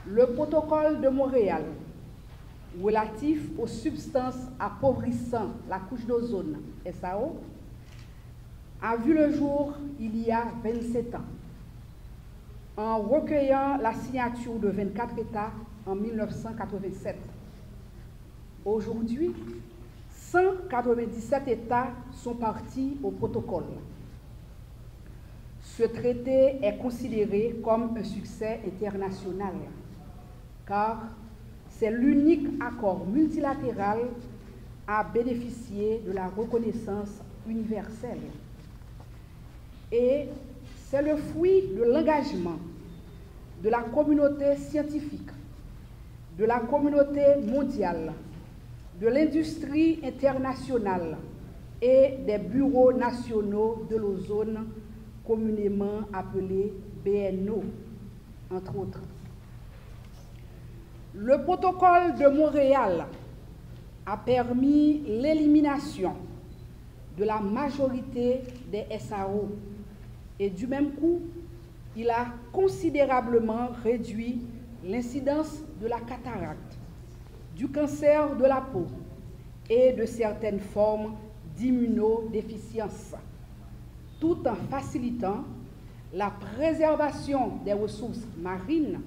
Le protocole de Montréal relatif aux substances appauvrissant la couche d'ozone, SAO, a vu le jour il y a 27 ans, en recueillant la signature de 24 États en 1987. Aujourd'hui, 197 États sont partis au protocole. Ce traité est considéré comme un succès international, car c'est l'unique accord multilatéral à bénéficier de la reconnaissance universelle. Et c'est le fruit de l'engagement de la communauté scientifique, de la communauté mondiale, de l'industrie internationale et des bureaux nationaux de l'ozone, communément appelés BNO, entre autres. Le protocole de Montréal a permis l'élimination de la majorité des SAO et du même coup, il a considérablement réduit l'incidence de la cataracte, du cancer de la peau et de certaines formes d'immunodéficience, tout en facilitant la préservation des ressources marines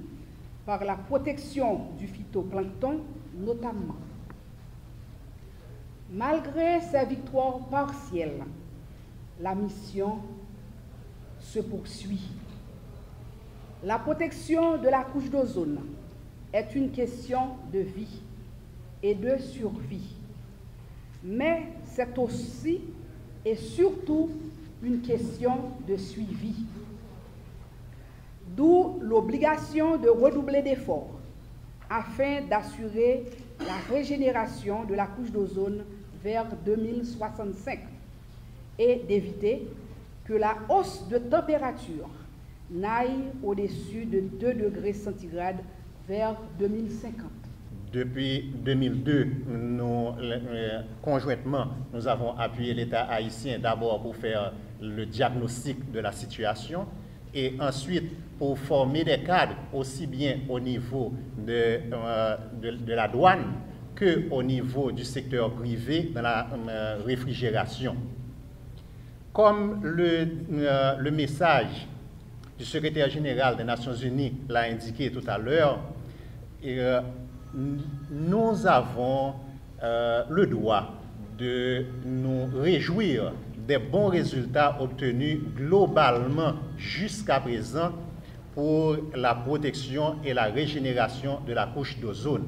par la protection du phytoplancton notamment. Malgré ces victoires partielles, la mission se poursuit. La protection de la couche d'ozone est une question de vie et de survie, mais c'est aussi et surtout une question de suivi. D'où l'obligation de redoubler d'efforts afin d'assurer la régénération de la couche d'ozone vers 2065 et d'éviter que la hausse de température n'aille au-dessus de 2 degrés centigrades vers 2050. Depuis 2002, conjointement, nous avons appuyé l'État haïtien d'abord pour faire le diagnostic de la situation et ensuite pour former des cadres aussi bien au niveau de la douane qu'au niveau du secteur privé dans la réfrigération. Comme le message du secrétaire général des Nations Unies l'a indiqué tout à l'heure, nous avons le droit de nous réjouir des bons résultats obtenus globalement jusqu'à présent pour la protection et la régénération de la couche d'ozone.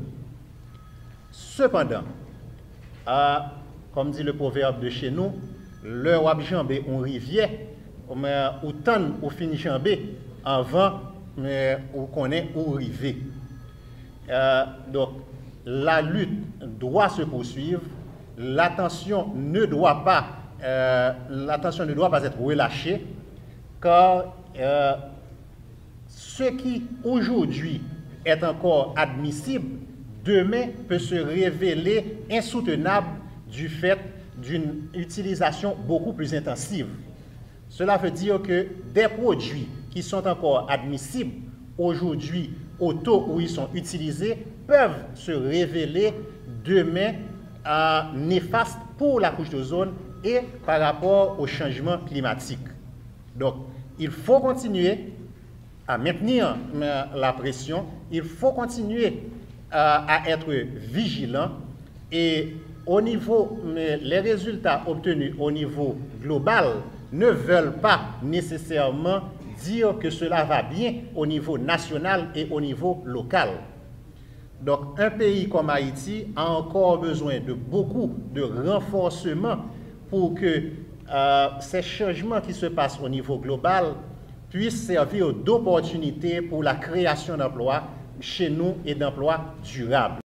Cependant, comme dit le proverbe de chez nous, l'heure où jambé on rivière, ou tant ou fin jambé avant on connaît où river. Donc la lutte doit se poursuivre, l'attention ne doit pas être relâchée, car ce qui aujourd'hui est encore admissible, demain peut se révéler insoutenable du fait d'une utilisation beaucoup plus intensive. Cela veut dire que des produits qui sont encore admissibles aujourd'hui au taux où ils sont utilisés peuvent se révéler demain néfastes pour la couche d'ozone et par rapport au changement climatique. Donc, il faut continuer à maintenir la pression, il faut continuer à être vigilant et au niveau, les résultats obtenus au niveau global ne veulent pas nécessairement dire que cela va bien au niveau national et au niveau local. Donc, un pays comme Haïti a encore besoin de beaucoup de renforcement pour que ces changements qui se passent au niveau global puissent servir d'opportunité pour la création d'emplois chez nous et d'emplois durables.